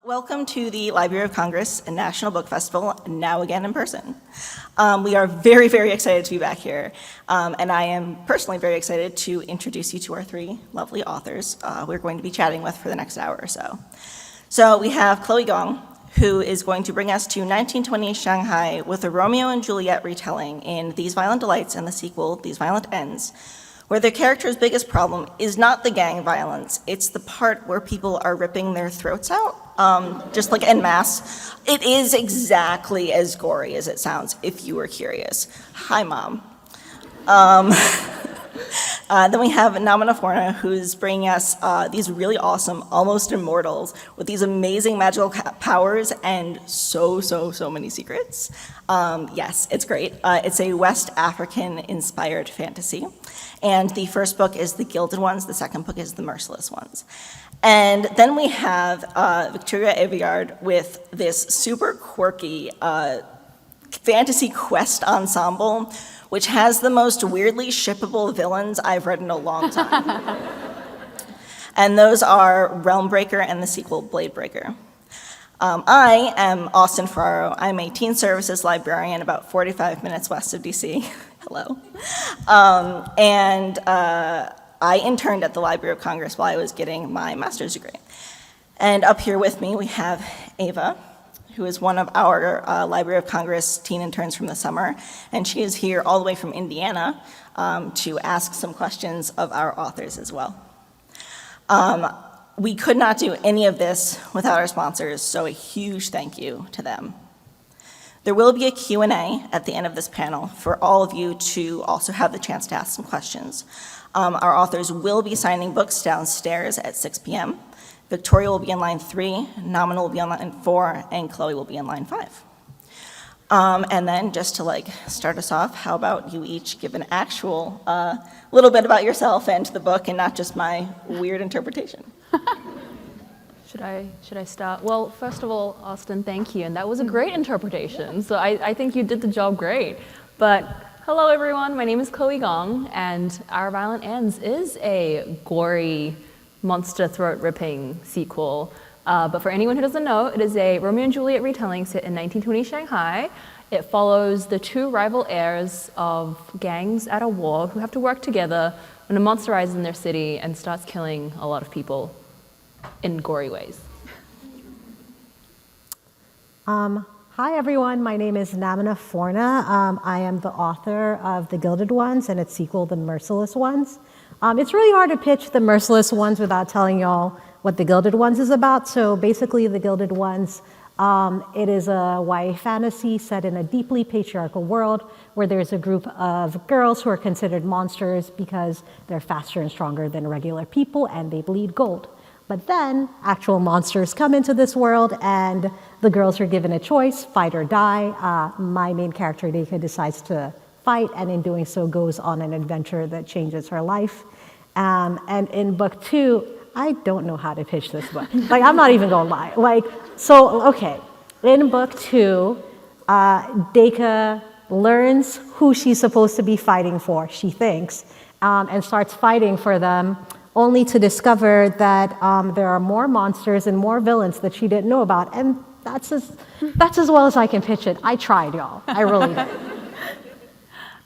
Welcome to the Library of Congress and National Book Festival, now again in person. We are very, very excited to be back here, and I am personally very excited to introduce you to our three lovely authors we're going to be chatting with for the next hour or so. So we have Chloe Gong, who is going to bring us to 1920 Shanghai with a Romeo and Juliet retelling in These Violent Delights and the sequel, These Violent Ends, where the character's biggest problem is not the gang violence, it's the part where people are ripping their throats out, just like en masse. It is exactly as gory as it sounds, if you were curious. Hi, Mom. Then we have Namina Forna, who's bringing us these really awesome, almost immortals, with these amazing magical powers and so many secrets. Yes, it's great. It's a West African-inspired fantasy. And the first book is The Gilded Ones, the second book is The Merciless Ones. And then we have Victoria Aveyard with this super quirky fantasy quest ensemble, which has the most weirdly shippable villains I've read in a long time. And those are Realmbreaker and the sequel, Bladebreaker. I am Austin Ferraro. I'm a teen services librarian about 45 minutes west of DC. Hello. I interned at the Library of Congress while I was getting my master's degree. And up here with me, we have Ava, who is one of our Library of Congress teen interns from the summer. And she is here all the way from Indiana to ask some questions of our authors as well. We could not do any of this without our sponsors, so a huge thank you to them. There will be a Q&A at the end of this panel for all of you to also have the chance to ask some questions. Our authors will be signing books downstairs at 6 p.m. Victoria will be in line 3, Namina will be in line 4, and Chloe will be in line 5. And then just to start us off, how about you each give an actual little bit about yourself and the book and not just my weird interpretation. Should I start? Well, first of all, Austin, thank you. And that was a great interpretation. So I think you did the job great. But hello, everyone. My name is Chloe Gong, and Our Violent Ends is a gory, monster throat-ripping sequel. But for anyone who doesn't know, it is a Romeo and Juliet retelling set in 1920 Shanghai. It follows the two rival heirs of gangs at a war who have to work together when a monster rises in their city and starts killing a lot of people in gory ways. Hi everyone, my name is Namina Forna. I am the author of The Gilded Ones and its sequel, The Merciless Ones. It's really hard to pitch The Merciless Ones without telling y'all what The Gilded Ones is about. So basically, The Gilded Ones, it is a YA fantasy set in a deeply patriarchal world where there's a group of girls who are considered monsters because they're faster and stronger than regular people and they bleed gold. But then actual monsters come into this world and the girls are given a choice, fight or die. My main character, Deka, decides to fight, and in doing so goes on an adventure that changes her life. And in book 2, I don't know how to pitch this book. I'm not even gonna lie. Okay, in book 2, Deka learns who she's supposed to be fighting for, she thinks, and starts fighting for them, only to discover that there are more monsters and more villains that she didn't know about. And that's as well as I can pitch it. I tried, y'all. I really did.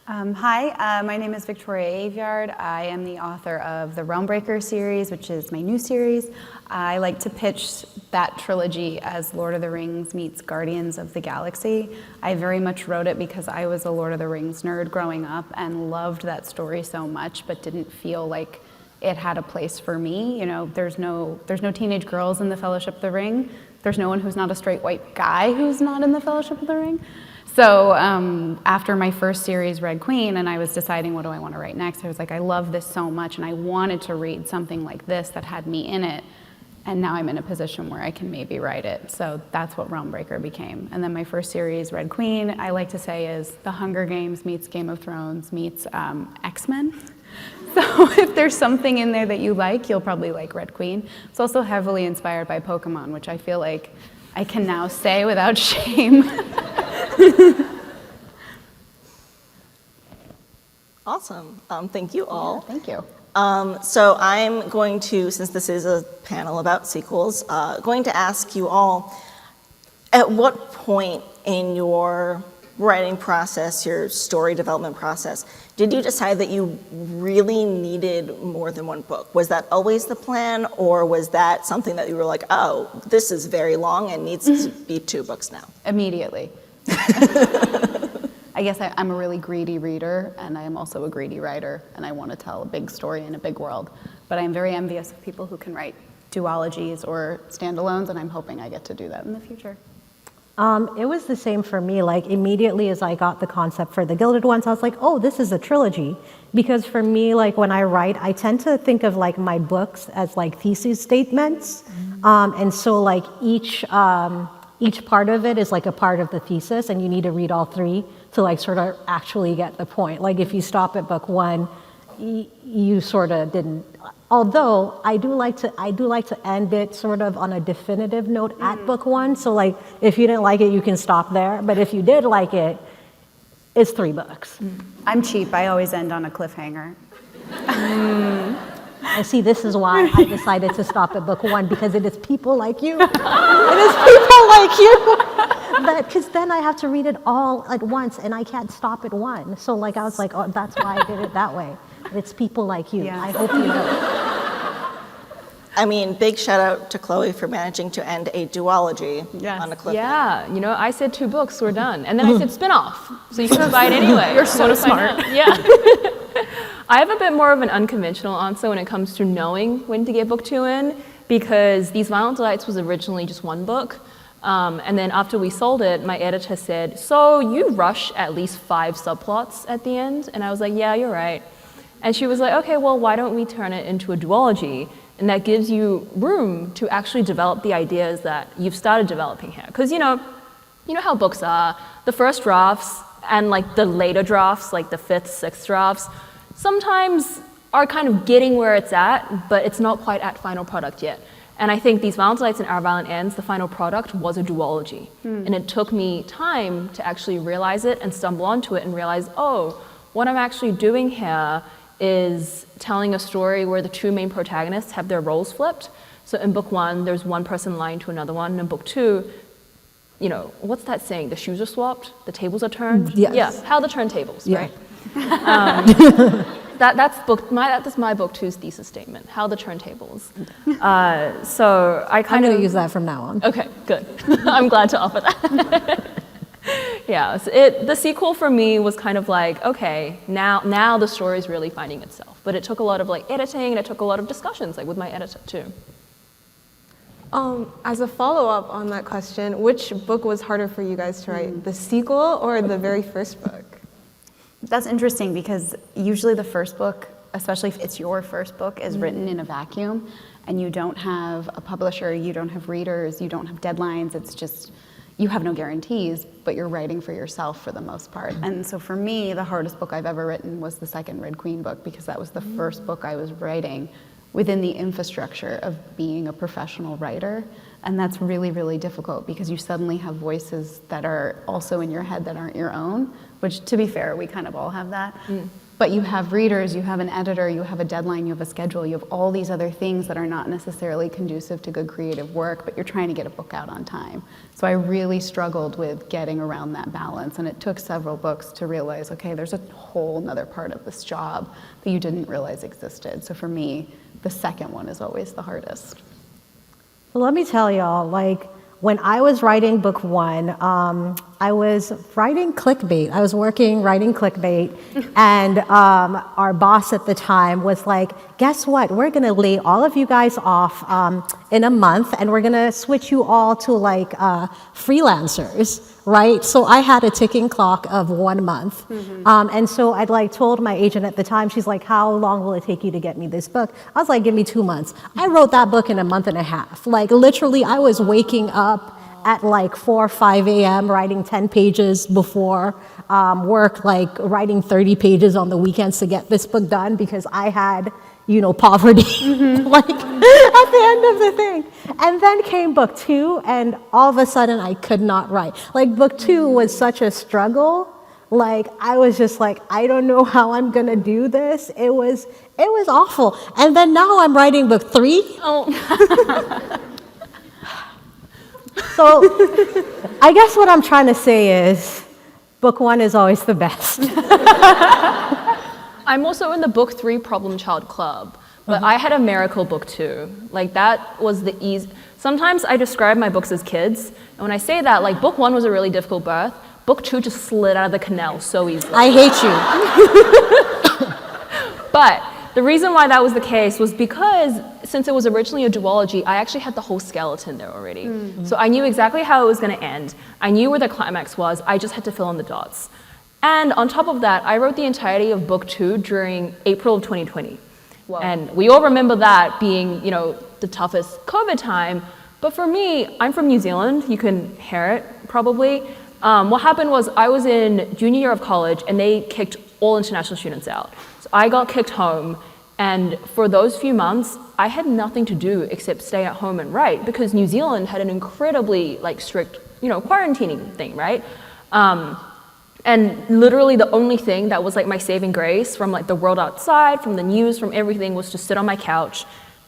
Hi, my name is Victoria Aveyard. I am the author of the Realmbreaker series, which is my new series. I like to pitch that trilogy as Lord of the Rings meets Guardians of the Galaxy. I very much wrote it because I was a Lord of the Rings nerd growing up and loved that story so much, but didn't feel like it had a place for me. You know, there's no teenage girls in the Fellowship of the Ring. There's no one who's not a straight white guy who's not in the Fellowship of the Ring. So after my first series, Red Queen, and I was deciding what do I want to write next, I was like, I love this so much, and I wanted to read something like this that had me in it, and now I'm in a position where I can maybe write it. So that's what Realmbreaker became. And then my first series, Red Queen, I like to say is The Hunger Games meets Game of Thrones meets X-Men. So if there's something in there that you like, you'll probably like Red Queen. It's also heavily inspired by Pokemon, which I feel like I can now say without shame. Awesome. Thank you all. Thank you. So I'm going to, since this is a panel about sequels, going to ask you all, at what point in your writing process, your story development process, did you decide that you really needed more than one book? Was that always the plan, or was that something that you were like, oh, this is very long and needs to be 2 books now? Immediately. I guess I'm a really greedy reader, and I am also a greedy writer, and I want to tell a big story in a big world. But I am very envious of people who can write duologies or standalones, and I'm hoping I get to do that in the future. It was the same for me. Like, immediately as I got the concept for the Gilded Ones, I was like, oh, this is a trilogy. Because for me, like, when I write, I tend to think of like my books as like thesis statements. And so like each part of it is like a part of the thesis, and you need to read all 3 to like sort of actually get the point. Like, if you stop at book 1, you sort of didn't. Although I do like to end it sort of on a definitive note at book 1. So like, if you didn't like it, you can stop there. But if you did like it, it's 3 books. I'm cheap. I always end on a cliffhanger. And see, this is why I decided to stop at book 1, because it is people like you. It is people like you. Because then I have to read it all at once, and I can't stop at 1. So like, I was like, oh, that's why I did it that way. It's people like you. Yeah. I hope you know. I mean, big shout out to Chloe for managing to end a duology on a cliffhanger. Yeah, you know, I said 2 books, we're done. And then I said spin-off, so you can buy it anyway. You're so smart. Yeah. I have a bit more of an unconventional answer when it comes to knowing when to get book 2 in, because These Violent Delights was originally just 1 book. And then after we sold it, my editor said, so you rush at least 5 subplots at the end? And I was like, yeah, you're right. And she was like, okay, well, why don't we turn it into a duology? And that gives you room to actually develop the ideas that you've started developing here. Because you know how books are. The first drafts and like the later drafts, like the 5th, 6th drafts, sometimes are kind of getting where it's at, but it's not quite at final product yet. And I think These Violent Delights and Our Violent Ends, the final product was a duology. And it took me time to actually realize it and stumble onto it and realize, oh, what I'm actually doing here is telling a story where the 2 main protagonists have their roles flipped. So in book 1, there's one person lying to another one. And in book 2, you know, what's that saying? The shoes are swapped, the tables are turned? Yes. Yeah, how the turntables, Yeah. right? That's my book 2's thesis statement, how the turntables. So I I'm kind going of to use that from now on. Okay, good. I'm glad to offer that. Yeah, so the sequel for me was kind of like, okay, now the story is really finding itself. But it took a lot of like editing, and it took a lot of discussions like with my editor too. As a follow-up on that question, which book was harder for you guys to write, the sequel or the very first book? That's interesting, because usually the first book, especially if it's your first book, is written in a vacuum, and you don't have a publisher, you don't have readers, you don't have deadlines. It's just, you have no guarantees, but you're writing for yourself for the most part. And so for me, the hardest book I've ever written was the second Red Queen book, because that was the first book I was writing within the infrastructure of being a professional writer. And that's really, really difficult, because you suddenly have voices that are also in your head that aren't your own, which, to be fair, we kind of all have that. But you have readers, you have an editor, you have a deadline, you have a schedule, you have all these other things that are not necessarily conducive to good creative work, but you're trying to get a book out on time. So I really struggled with getting around that balance, and it took several books to realize, okay, there's a whole nother part of this job that you didn't realize existed. So for me, the second one is always the hardest. Well, let me tell y'all, like, when I was writing book 1, I was writing clickbait. I was writing clickbait, and our boss at the time was like, guess what? We're going to lay all of you guys off in a month, and we're going to switch you all to like freelancers, right? So I had a ticking clock of 1 month. And so I'd like told my agent at the time, she's like, how long will it take you to get me this book? I was like, give me 2 months. I wrote that book in a month and a half. Like, literally, I was waking up at like 4 or 5 a.m. writing 10 pages before work, like writing 30 pages on the weekends to get this book done, because I had, poverty, like at the end of the thing. And then came book 2, and all of a sudden I could not write. Like, book 2 was such a struggle Like, I was just like, I don't know how I'm gonna do this. It was awful. And then now I'm writing book 3. Oh. So I guess what I'm trying to say is book 1 is always the best. I'm also in the book 3 problem child club, but I had a miracle book 2. Like that was the easy. Sometimes I describe my books as kids, and when I say that, like book 1 was a really difficult birth, book 2 just slid out of the canal so easily. I hate you. But the reason why that was the case was because since it was originally a duology, I actually had the whole skeleton there already. So I knew exactly how it was going to end. I knew where the climax was. I just had to fill in the dots. And on top of that, I wrote the entirety of book 2 during April of 2020. Whoa. And we all remember that being, you know, the toughest COVID time. But for me, I'm from New Zealand. You can hear it probably. What happened was I was in junior year of college and they kicked all international students out. So I got kicked home, and for those few months, I had nothing to do except stay at home and write because New Zealand had an incredibly like strict, you know, quarantining thing, right? And literally the only thing that was like my saving grace from like the world outside, from the news, from everything was to sit on my couch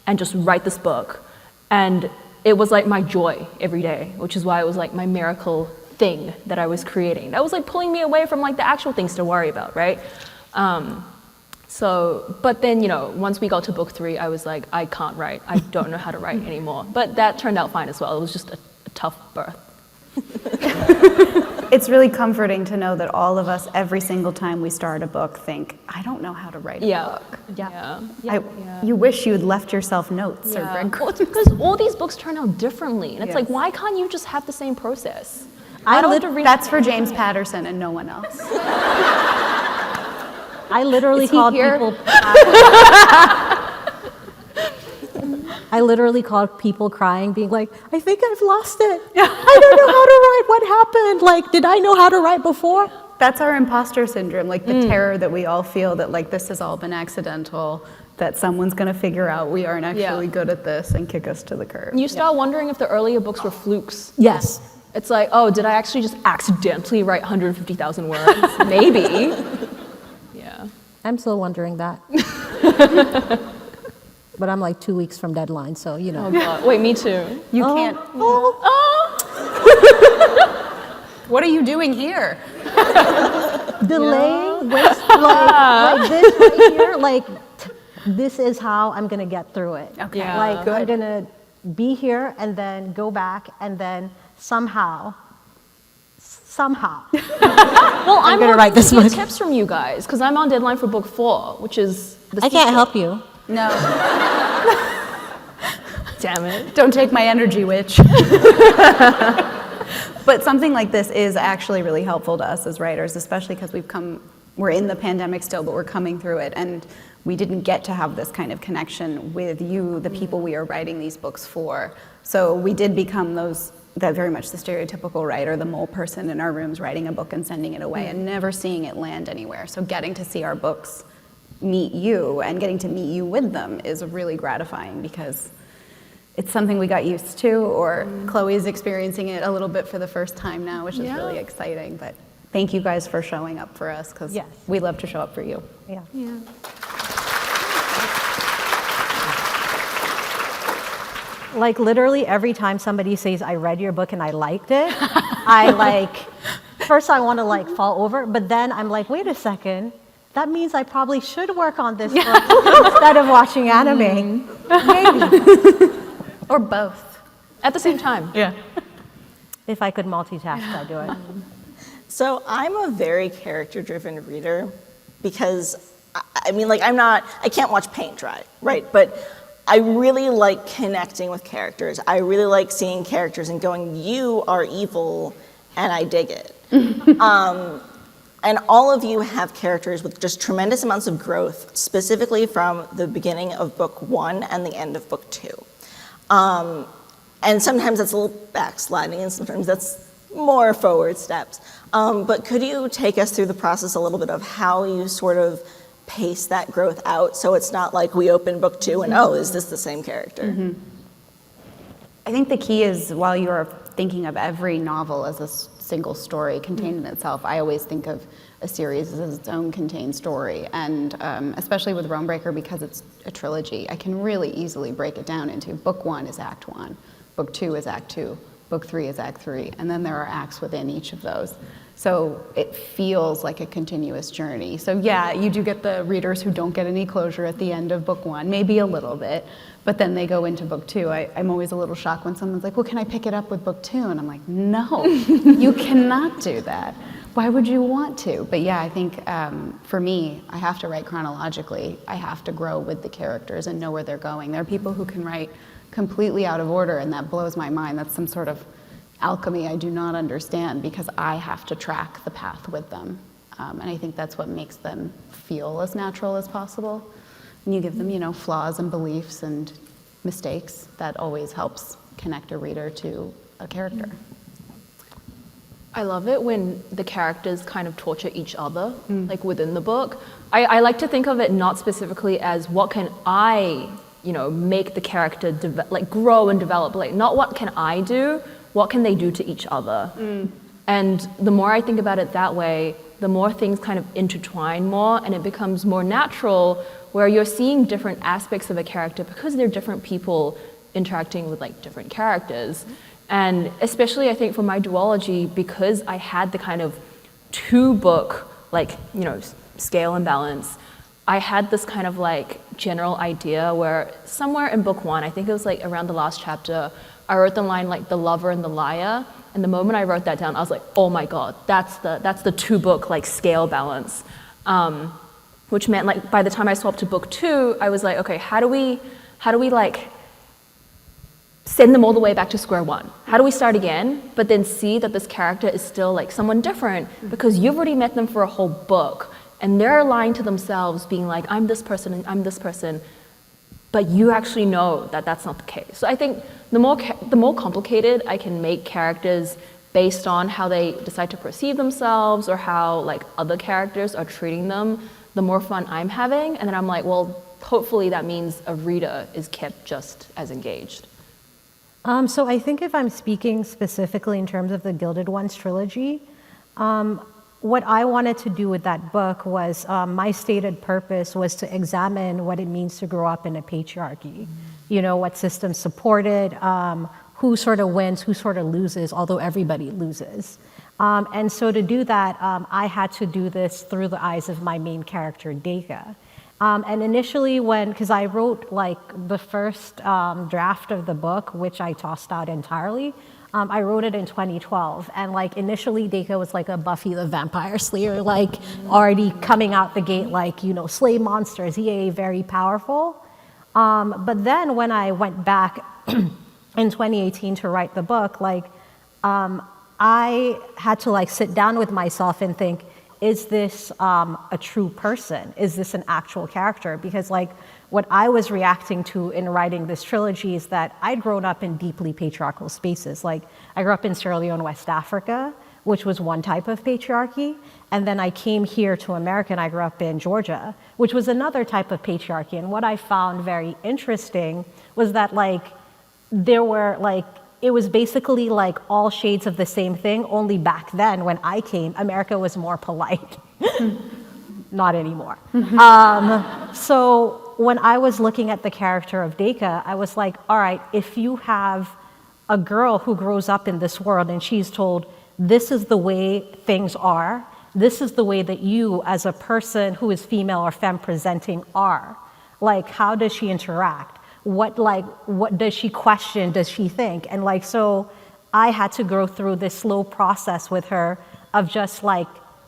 and just write this book. And it was like my joy every day, which is why it was like my miracle thing that I was creating. That was like pulling me away from like the actual things to worry about, right? But then, you know, once we got to book 3, I was like, I can't write. I don't know how to write anymore. But that turned out fine as well. It was just a tough birth. It's really comforting to know that all of us, every single time we start a book, think, I don't know how to write a book. You wish you had left yourself notes or breadcrumbs. Well, it's because all these books turn out differently. And it's like, why can't you just have the same process? That's for James Patterson and no one else. I literally called people crying, being like, I think I've lost it. I don't know how to write. What happened? Like, did I know how to write before? That's our imposter syndrome, like the terror that we all feel that like this has all been accidental, that someone's going to figure out we aren't actually good at this and kick us to the curb. You start wondering if the earlier books were flukes. Yes. It's like, oh, did I actually just accidentally write 150,000 words? Maybe. Yeah. I'm still wondering that. But I'm like 2 weeks from deadline, so you know. Oh God. Wait, me too. You can't. What are you doing here? Delaying, like this right here, like this is how I'm gonna get through it. Okay. Yeah. Like I'm gonna be here and then go back and then somehow. Well, I'm gonna write this book. book. Tips from you guys because I'm on deadline for book 4, which is the I can't help you. No. Damn it. Don't take my energy, witch. But something like this is actually really helpful to us as writers, especially because we're in the pandemic still, but we're coming through it. And we didn't get to have this kind of connection with you, the people we are writing these books for. So we did become that very much the stereotypical writer, the mole person in our rooms writing a book and sending it away and never seeing it land anywhere. So getting to see our books meet you and getting to meet you with them is really gratifying because it's something we got used to, or Chloe is experiencing it a little bit for the first time now, which is really exciting. But thank you guys for showing up for us because we love to show up for you. Yeah. Like literally every time somebody says, I read your book and I liked it, first I want to like fall over, but then I'm like, wait a second, that means I probably should work on this book instead of watching anime. Maybe. Or both. At the same time. Yeah. If I could multitask, I'd do it. So I'm a very character-driven reader because, I mean, like I can't watch paint dry, right? But I really like connecting with characters. I really like seeing characters and going, you are evil, and I dig it. And all of you have characters with just tremendous amounts of growth, specifically from the beginning of book 1 and the end of book 2. And sometimes that's a little backsliding, and sometimes that's more forward steps. But could you take us through the process a little bit of how you sort of pace that growth out so it's not like we open book 2 and, oh, is this the same character? I think the key is while you're thinking of every novel as a single story contained in itself, I always think of a series as its own contained story. And especially with Realmbreaker, because it's a trilogy, I can really easily break it down into book 1 is Act 1, book 2 is Act 2, book 3 is Act 3, and then there are acts within each of those. So it feels like a continuous journey. So yeah, you do get the readers who don't get any closure at the end of book 1, maybe a little bit, but then they go into book 2. I'm always a little shocked when someone's like, well, can I pick it up with book 2? And I'm like, no, you cannot do that. Why would you want to? But yeah, I think for me, I have to write chronologically. I have to grow with the characters and know where they're going. There are people who can write completely out of order, and that blows my mind. That's some sort of alchemy I do not understand, because I have to track the path with them. And I think that's what makes them feel as natural as possible. And you give them, you know, flaws and beliefs and mistakes. That always helps connect a reader to a character. I love it when the characters kind of torture each other, like within the book. I like to think of it not specifically as what can I, you know, make the character like grow and develop, like not what can I do, what can they do to each other? And the more I think about it that way, the more things kind of intertwine more, and it becomes more natural, where you're seeing different aspects of a character because they're different people interacting with like different characters. And especially I think for my duology, because I had the kind of 2-book, like, you know, scale and balance, I had this kind of like general idea where somewhere in book 1, I think it was like around the last chapter, I wrote the line like the lover and the liar. And the moment I wrote that down, I was like, oh my God, that's the 2-book like scale balance. Which meant like by the time I swapped to book 2, I was like, okay, how do we like send them all the way back to square one? How do we start again, but then see that this character is still like someone different, because you've already met them for a whole book and they're lying to themselves being like, I'm this person and I'm this person, but you actually know that that's not the case. So I think the more complicated I can make characters based on how they decide to perceive themselves or how like other characters are treating them, the more fun I'm having. And then I'm like, well, hopefully that means a reader is kept just as engaged. So I think if I'm speaking specifically in terms of the Gilded Ones trilogy, what I wanted to do with that book was, my stated purpose was to examine what it means to grow up in a patriarchy. You know, what systems support it, who sort of wins, who sort of loses, although everybody loses. And so to do that, I had to do this through the eyes of my main character, Deka. And initially because I wrote like the first draft of the book, which I tossed out entirely, I wrote it in 2012. And like initially Deka was like a Buffy the Vampire Slayer, like already coming out the gate like, you know, slay monsters, yay, very powerful. But then when I went back in 2018 to write the book, like I had to like sit down with myself and think, is this a true person? Is this an actual character? Because like what I was reacting to in writing this trilogy is that I'd grown up in deeply patriarchal spaces. Like I grew up in Sierra Leone, West Africa, which was one type of patriarchy. And then I came here to America and I grew up in Georgia, which was another type of patriarchy. And what I found very interesting was that like there were like, it was basically like all shades of the same thing, only back then when I came, America was more polite. Not anymore. So when I was looking at the character of Deka, I was like, all right, if you have a girl who grows up in this world and she's told, this is the way things are, this is the way that you as a person who is female or femme presenting are, like how does she interact? What does she question? Does she think? And like, so I had to go through this slow process with her of just like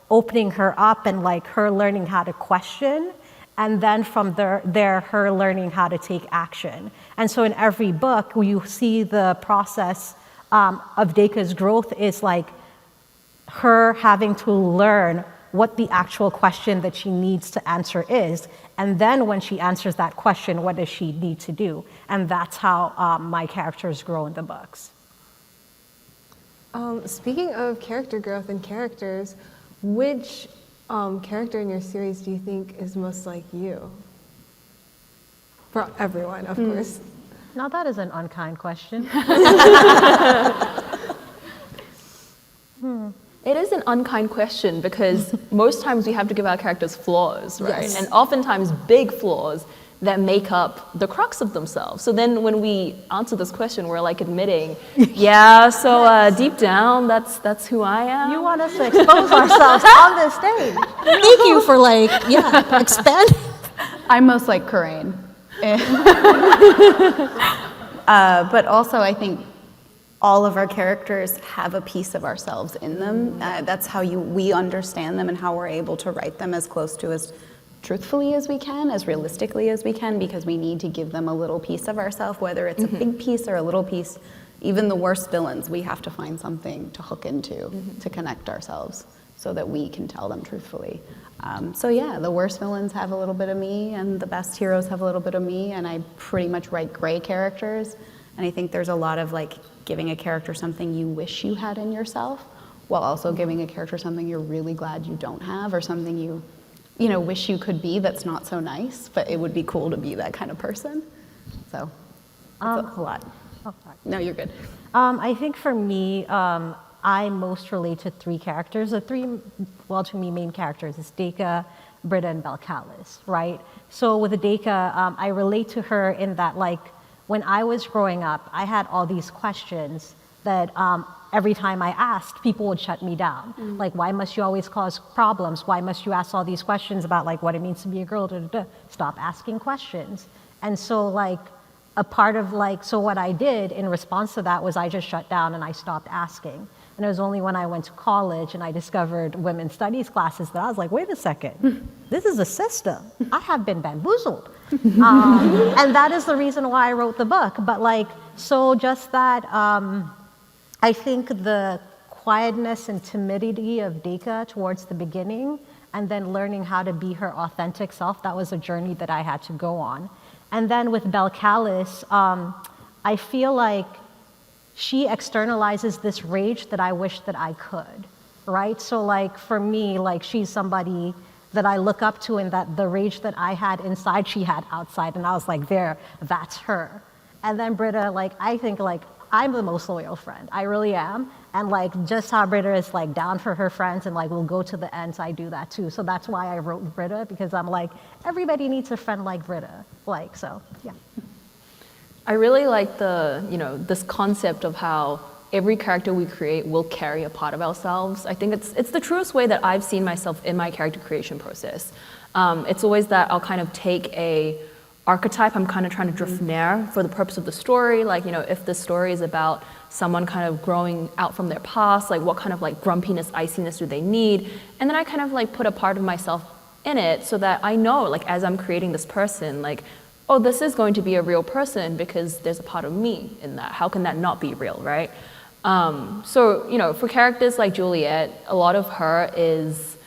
opening her up and like her learning how to question. And then from there, her learning how to take action. And so in every book, you see the process of Deka's growth is like her having to learn what the actual question that she needs to answer is. And then when she answers that question, what does she need to do? And that's how my characters grow in the books. Speaking of character growth and characters, which character in your series do you think is most like you? For everyone, of course. Now that is an unkind question. It is an unkind question because most times we have to give our characters flaws, right? Yes. And oftentimes big flaws that make up the crux of themselves. So then when we answer this question, we're like admitting, yeah, so deep down, that's who I am. You want us to expose ourselves on this stage. Thank you for expand. I'm most like Coraine. But also I think all of our characters have a piece of ourselves in them. That's how we understand them and how we're able to write them as close to as truthfully as we can, as realistically as we can, because we need to give them a little piece of ourselves, whether it's a big piece or a little piece. Even the worst villains, we have to find something to hook into to connect ourselves so that we can tell them truthfully. So yeah, the worst villains have a little bit of me and the best heroes have a little bit of me, and I pretty much write gray characters. And I think there's a lot of giving a character something you wish you had in yourself, while also giving a character something you're really glad you don't have, or something you wish you could be that's not so nice, but it would be cool to be that kind of person. So, it's a lot. Oh, sorry. No, you're good. I think for me, I most relate to three characters. The three, to me, main characters is Deka, Britta, and Belcalis, right? So with Deka, I relate to her in that, when I was growing up, I had all these questions that every time I asked, people would shut me down. Why must you always cause problems? Why must you ask all these questions about what it means to be a girl? Stop asking questions. And so a part of so what I did in response to that was I just shut down and I stopped asking. And it was only when I went to college and I discovered women's studies classes that I was like, wait a second, this is a system. I have been bamboozled. And that is the reason why I wrote the book. But so just that, I think the quietness and timidity of Deka towards the beginning, and then learning how to be her authentic self, that was a journey that I had to go on. And then with Belcalis, I feel like she externalizes this rage that I wish that I could, right? So for me, she's somebody that I look up to, and that the rage that I had inside, she had outside, and I was that's her. And then Britta, I think I'm the most loyal friend. I really am. And just how Britta is down for her friends and will go to the ends, I do that too. So that's why I wrote Britta, because I'm everybody needs a friend like Britta. So yeah. I really like this concept of how every character we create will carry a part of ourselves. I think it's the truest way that I've seen myself in my character creation process. It's always that I'll kind of take a archetype I'm kind of trying to drift near for the purpose of the story. If the story is about someone kind of growing out from their past, what kind of grumpiness, iciness do they need? And then I kind of put a part of myself in it so that I know, as I'm creating this person, oh, this is going to be a real person because there's a part of me in that. How can that not be real, right? So, for characters like Juliet, a lot of her is,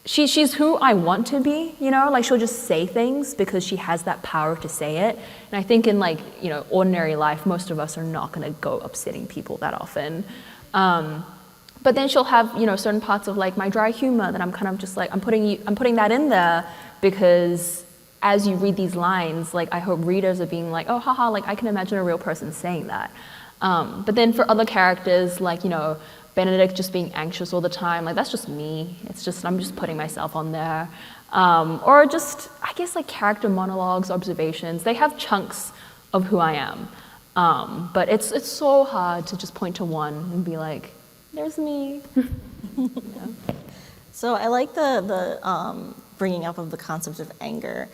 she's who I want to be, she'll just say things because she has that power to say it. And I think in ordinary life, most of us are not gonna go upsetting people that often. But then she'll have, certain parts of my dry humor that I'm kind of just I'm putting that in there because as you read these lines, I hope readers are being oh, haha, I can imagine a real person saying that. But then for other characters, Benedict just being anxious all the time, that's just me. I'm just putting myself on there. Or just, I guess, character monologues, observations. They have chunks of who I am. But it's so hard to just point to one and be there's me. Yeah. So I like the bringing up of the concept of anger.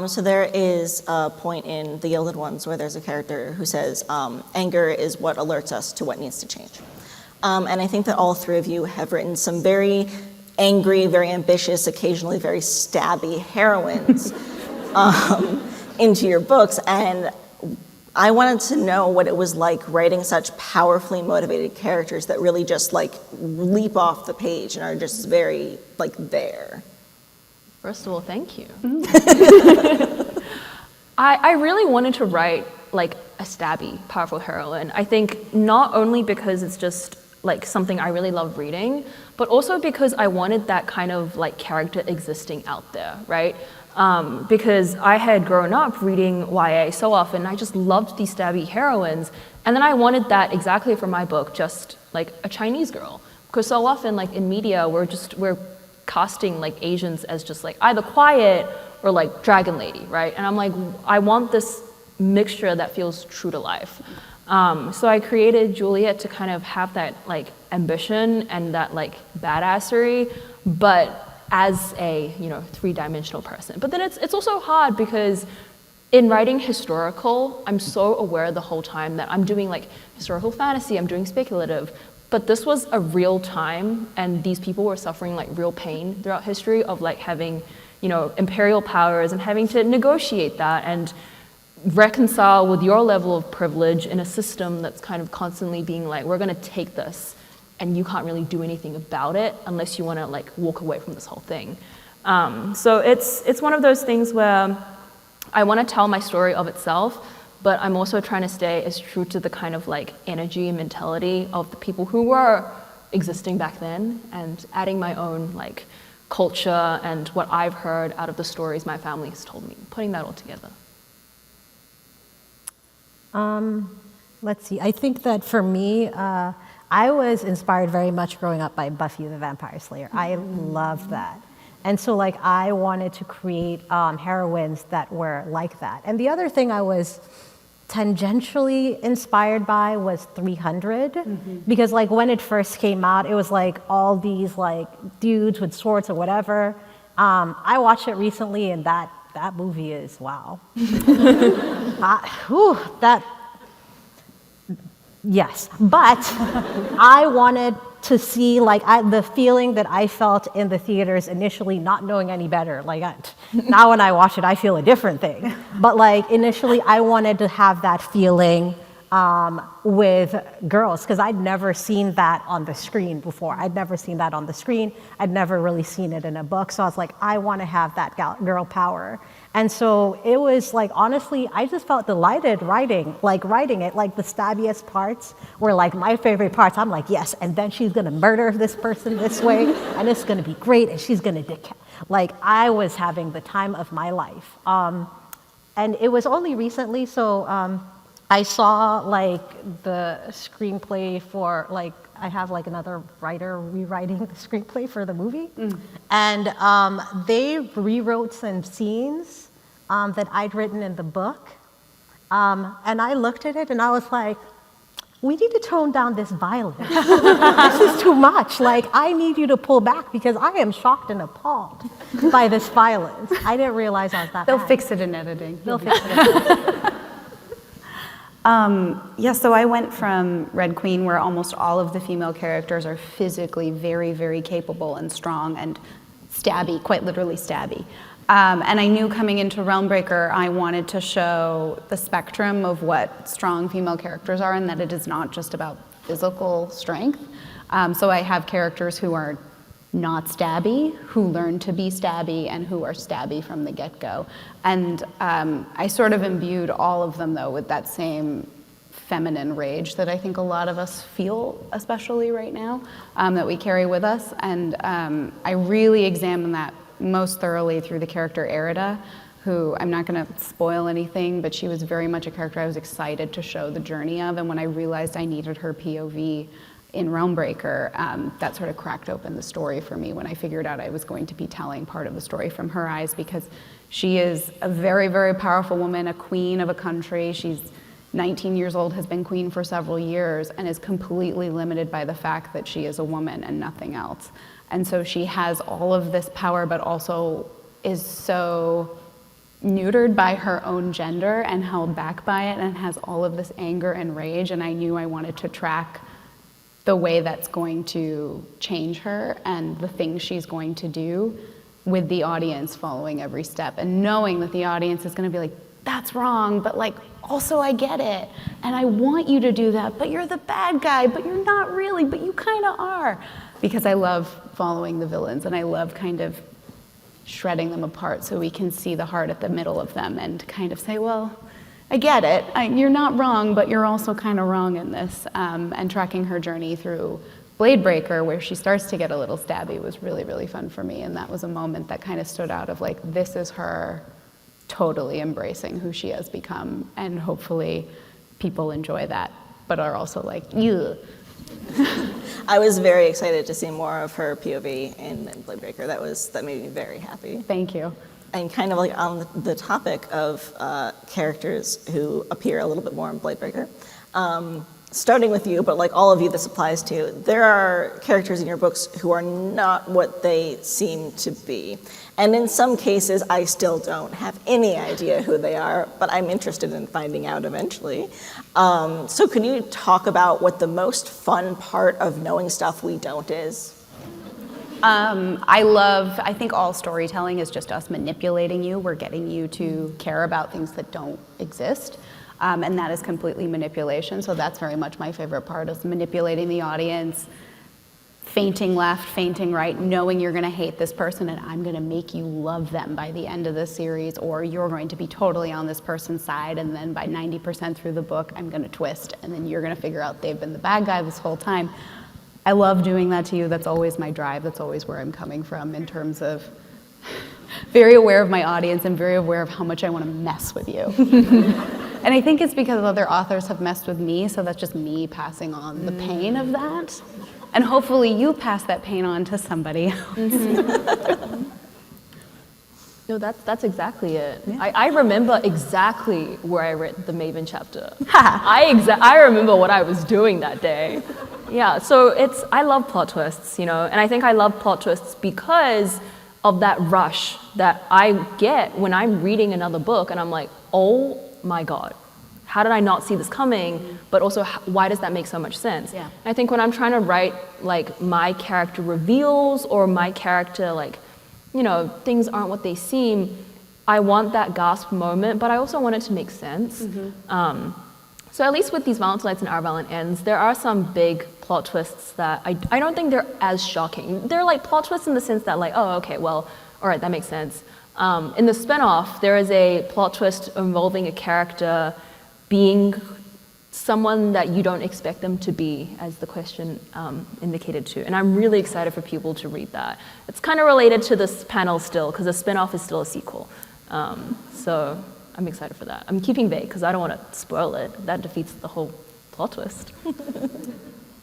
So there is a point in The Gilded Ones where there's a character who says, anger is what alerts us to what needs to change. And I think that all three of you have written some very angry, very ambitious, occasionally very stabby heroines into your books. And I wanted to know what it was like writing such powerfully motivated characters that really just leap off the page and are just very there. First of all, thank you. I really wanted to write a stabby, powerful heroine. I think not only because it's just something I really love reading, but also because I wanted that kind of character existing out there, right? Because I had grown up reading YA so often, I just loved these stabby heroines, and then I wanted that exactly for my book, just a Chinese girl. Because so often, like in media, we're casting like Asians as just like either quiet or like dragon lady, right? And I'm like, I want this mixture that feels true to life. So I created Juliet to kind of have that like ambition and that like badassery, but as a, you know, three-dimensional person. But then it's also hard because in writing historical, I'm so aware the whole time that I'm doing like historical fantasy, I'm doing speculative, but this was a real time and these people were suffering like real pain throughout history of like having, you know, imperial powers and having to negotiate that and reconcile with your level of privilege in a system that's kind of constantly being like, we're gonna take this and you can't really do anything about it unless you wanna like walk away from this whole thing. So it's one of those things where I wanna tell my story of itself, but I'm also trying to stay as true to the kind of like energy and mentality of the people who were existing back then and adding my own like culture and what I've heard out of the stories my family has told me, putting that all together. Let's see, I think that for me, I was inspired very much growing up by Buffy the Vampire Slayer. I loved that. And so like I wanted to create heroines that were like that. And the other thing I was tangentially inspired by was 300, because like when it first came out, it was like all these like dudes with swords or whatever. I watched it recently and that movie is wow. Yes, but I wanted to see like the feeling that I felt in the theaters initially, not knowing any better. Like now when I watch it, I feel a different thing. But like initially, I wanted to have that feeling with girls because I'd never seen that on the screen before. I'd never seen that on the screen. I'd never really seen it in a book. So I was like, I want to have that girl power. And so it was like, honestly, I just felt delighted writing it. Like the stabbiest parts were like my favorite parts. I'm like, yes, and then she's gonna murder this person this way, and it's gonna be great, and she's gonna like I was having the time of my life. And it was only recently, so I saw like the screenplay for like, I have like another writer rewriting the screenplay for the movie. And they rewrote some scenes that I'd written in the book. And I looked at it and I was like, we need to tone down this violence. This is too much. Like, I need you to pull back because I am shocked and appalled by this violence. I didn't realize I was that They'll bad. fix it in editing. They'll fix it in editing. Yeah, so I went from Red Queen, where almost all of the female characters are physically very, very capable and strong and stabby, quite literally stabby. And I knew coming into Realmbreaker, I wanted to show the spectrum of what strong female characters are and that it is not just about physical strength. So I have characters who are not stabby, who learn to be stabby, and who are stabby from the get-go. And I sort of imbued all of them, though, with that same feminine rage that I think a lot of us feel, especially right now, that we carry with us. And I really examined that most thoroughly through the character Erida, who, I'm not going to spoil anything, but she was very much a character I was excited to show the journey of. And when I realized I needed her POV in Realmbreaker, that sort of cracked open the story for me when I figured out I was going to be telling part of the story from her eyes, because she is a very, very powerful woman, a queen of a country. She's 19 years old, has been queen for several years, and is completely limited by the fact that she is a woman and nothing else. And so she has all of this power, but also is so neutered by her own gender and held back by it, and has all of this anger and rage. And I knew I wanted to track the way that's going to change her and the things she's going to do, with the audience following every step and knowing that the audience is going to be like, that's wrong, but like, also I get it, and I want you to do that, but you're the bad guy, but you're not really, but you kind of are. Because I love following the villains, and I love kind of shredding them apart so we can see the heart at the middle of them and kind of say, well, I get it, you're not wrong, but you're also kind of wrong in this. And tracking her journey through Bladebreaker, where she starts to get a little stabby, was really, really fun for me. And that was a moment that kind of stood out of like, this is her totally embracing who she has become. And hopefully people enjoy that, but are also like, ew. I was very excited to see more of her POV in Bladebreaker. That made me very happy. Thank you. And kind of like on the topic of characters who appear a little bit more in Bladebreaker, starting with you, but like all of you this applies to, there are characters in your books who are not what they seem to be. And in some cases, I still don't have any idea who they are, but I'm interested in finding out eventually. So could you talk about what the most fun part of knowing stuff we don't is? I think all storytelling is just us manipulating you. We're getting you to care about things that don't exist. And that is completely manipulation. So that's very much my favorite part, is manipulating the audience, fainting left, fainting right, knowing you're going to hate this person and I'm going to make you love them by the end of the series, or you're going to be totally on this person's side, and then by 90% through the book, I'm going to twist, and then you're going to figure out they've been the bad guy this whole time. I love doing that to you. That's always my drive. That's always where I'm coming from in terms of very aware of my audience and very aware of how much I want to mess with you. And I think it's because other authors have messed with me, so that's just me passing on the pain of that. And hopefully you pass that pain on to somebody else. No, that's exactly it. Yeah. I remember exactly where I read the Maven chapter. I remember what I was doing that day. Yeah, so I love plot twists, and I think I love plot twists because of that rush that I get when I'm reading another book and I'm like, oh my God, how did I not see this coming? But also, why does that make so much sense? Yeah. I think when I'm trying to write like my character reveals or my character things aren't what they seem, I want that gasp moment, but I also want it to make sense. So at least with these Valentinites and Our Valiant Ends, there are some big plot twists that I don't think they're as shocking. They're like plot twists in the sense that like, oh, okay, well, all right, that makes sense. In the spinoff, there is a plot twist involving a character being someone that you don't expect them to be, as the question indicated to. And I'm really excited for people to read that. It's kind of related to this panel still, because the spinoff is still a sequel. So I'm excited for that. I'm keeping vague because I don't want to spoil it. That defeats the whole plot twist.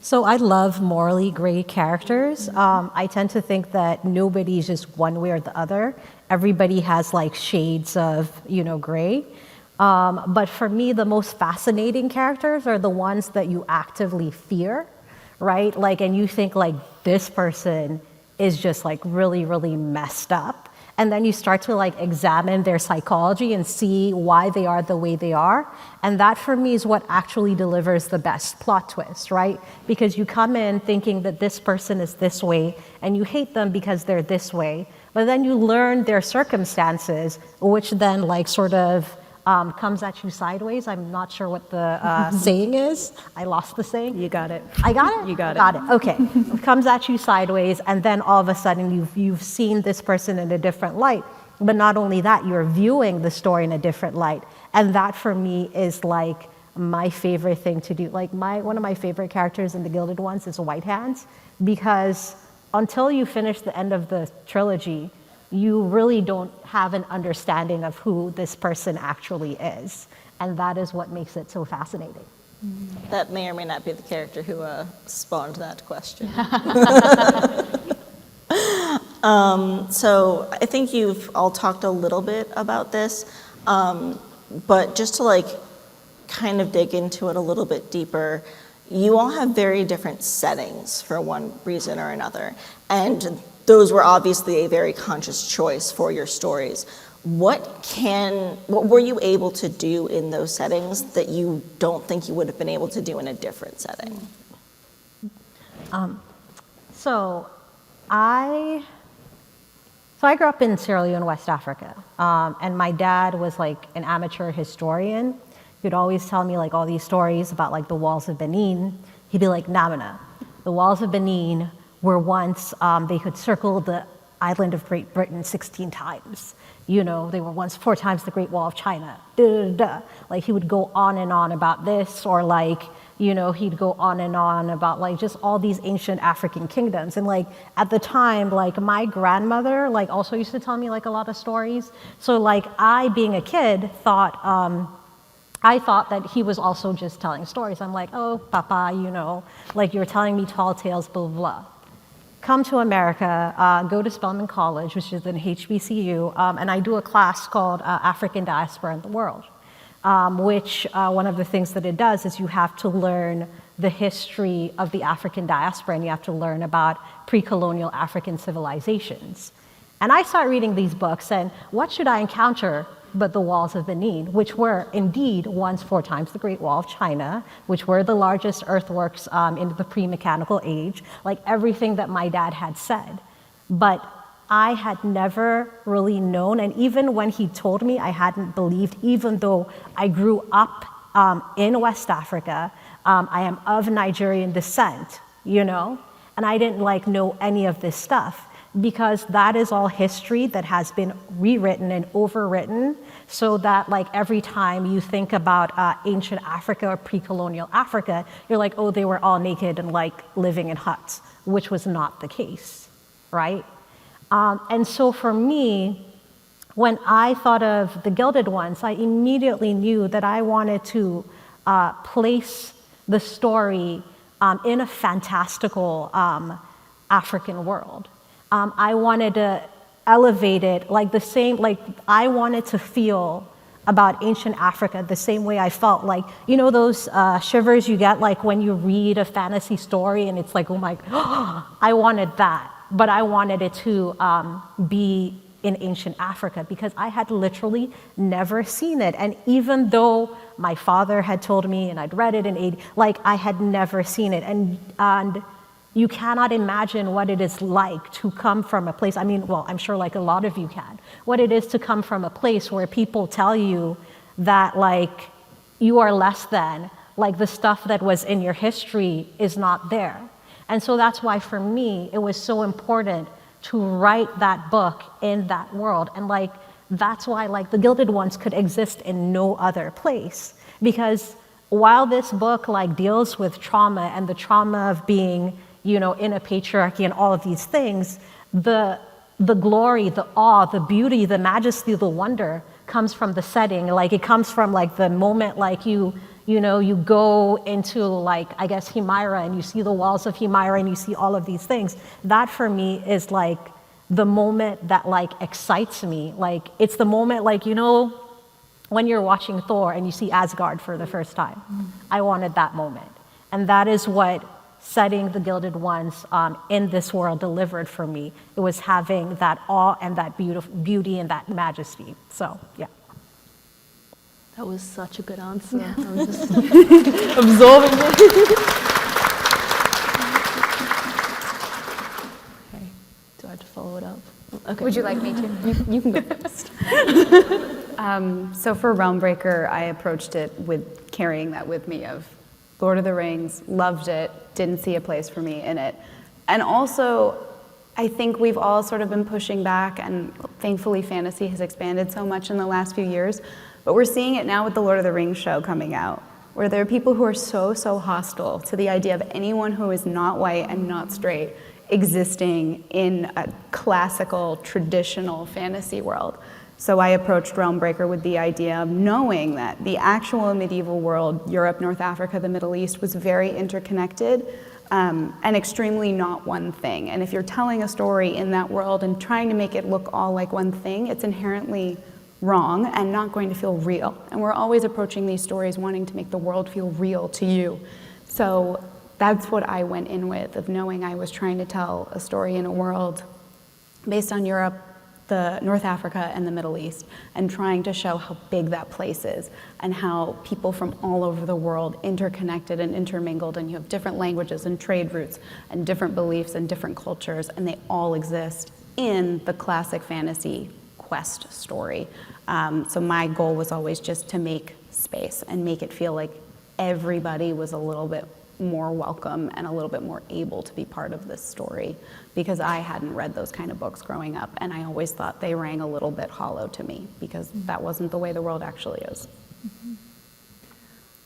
So I love morally gray characters. I tend to think that nobody's just one way or the other. Everybody has like shades of, gray. But for me, the most fascinating characters are the ones that you actively fear, right? Like, and you think like this person is just like really, really messed up. And then you start to like examine their psychology and see why they are the way they are. And that for me is what actually delivers the best plot twist, right? Because you come in thinking that this person is this way and you hate them because they're this way. But then you learn their circumstances, which then like sort of comes at you sideways. I'm not sure what the saying is. I lost the saying. You got it. I got it? You got it. Got it. Okay. It comes at you sideways, and then all of a sudden you've seen this person in a different light. But not only that, you're viewing the story in a different light. And that for me is like my favorite thing to do. Like one of my favorite characters in the Gilded Ones is White Hands, because until you finish the end of the trilogy, you really don't have an understanding of who this person actually is. And that is what makes it so fascinating. That may or may not be the character who spawned that question. So I think you've all talked a little bit about this, but just to like kind of dig into it a little bit deeper, you all have very different settings for one reason or another. And those were obviously a very conscious choice for your stories. What were you able to do in those settings that you don't think you would have been able to do in a different setting? So I grew up in Sierra Leone, West Africa, and my dad was like an amateur historian. He'd always tell me like all these stories about like the walls of Benin. He'd be like, Namina, the walls of Benin were once, they could circle the island of Great Britain 16 times. They were once 4 times the Great Wall of China. Like he would go on and on about this, or like, he'd go on and on about like just all these ancient African kingdoms. And like at the time, like my grandmother like also used to tell me like a lot of stories. So like I, being a kid, thought I thought that he was also just telling stories. I'm like, oh, papa, you know, like you're telling me tall tales, blah, blah, blah. Come to America, go to Spelman College, which is an HBCU, and I do a class called African Diaspora in the World, which one of the things that it does is you have to learn the history of the African diaspora, and you have to learn about pre-colonial African civilizations. And I start reading these books, and what should I encounter but the walls of Benin, which were indeed once 4 times the Great Wall of China, which were the largest earthworks in the pre-mechanical age, like everything that my dad had said. But I had never really known, and even when he told me, I hadn't believed, even though I grew up in West Africa. I am of Nigerian descent, you know, and I didn't like know any of this stuff, because that is all history that has been rewritten and overwritten, so that like every time you think about ancient Africa or pre-colonial Africa, you're like, oh, they were all naked and like living in huts, which was not the case, right? And so for me, when I thought of the Gilded Ones, I immediately knew that I wanted to place the story in a fantastical African world. I wanted to elevate it like the same, like I wanted to feel about ancient Africa the same way I felt like, you know, those shivers you get like when you read a fantasy story and it's like, oh my, I wanted that, but I wanted it to be in ancient Africa because I had literally never seen it. And even though my father had told me and I'd read it in 80, like I had never seen it. And you cannot imagine what it is like to come from a place, I mean, well, I'm sure like a lot of you can, what it is to come from a place where people tell you that like you are less than, like the stuff that was in your history is not there. And so that's why for me, it was so important to write that book in that world. And like, that's why like the Gilded Ones could exist in no other place. Because while this book like deals with trauma and the trauma of being, you know, in a patriarchy and all of these things, the glory, the awe, the beauty, the majesty, the wonder comes from the setting. Like it comes from like the moment like you know, you go into like, I guess, Himyra and you see the walls of Himyra and you see all of these things. That for me is like the moment that like excites me. Like it's the moment like, you know, when you're watching Thor and you see Asgard for the first time. I wanted that moment. And that is what setting the Gilded Ones in this world delivered for me. It was having that awe and that beauty and that majesty. So, yeah. That was such a good answer. I was just absorbing it. Okay, do I have to follow it up? Okay. Would you like me to? You can go first. So for Realmbreaker, I approached it with carrying that with me of Lord of the Rings, loved it, didn't see a place for me in it. And also, I think we've all sort of been pushing back, and thankfully fantasy has expanded so much in the last few years, but we're seeing it now with the Lord of the Rings show coming out, where there are people who are so hostile to the idea of anyone who is not white and not straight existing in a classical, traditional fantasy world. So I approached Realmbreaker with the idea of knowing that the actual medieval world, Europe, North Africa, the Middle East, was very interconnected and extremely not one thing. And if you're telling a story in that world and trying to make it look all like one thing, it's inherently wrong and not going to feel real. And we're always approaching these stories wanting to make the world feel real to you. So that's what I went in with, of knowing I was trying to tell a story in a world based on Europe, the North Africa, and the Middle East, and trying to show how big that place is and how people from all over the world interconnected and intermingled, and you have different languages and trade routes and different beliefs and different cultures, and they all exist in the classic fantasy quest story. So my goal was always just to make space and make it feel like everybody was a little bit more welcome and a little bit more able to be part of this story, because I hadn't read those kind of books growing up, and I always thought they rang a little bit hollow to me because that wasn't the way the world actually is.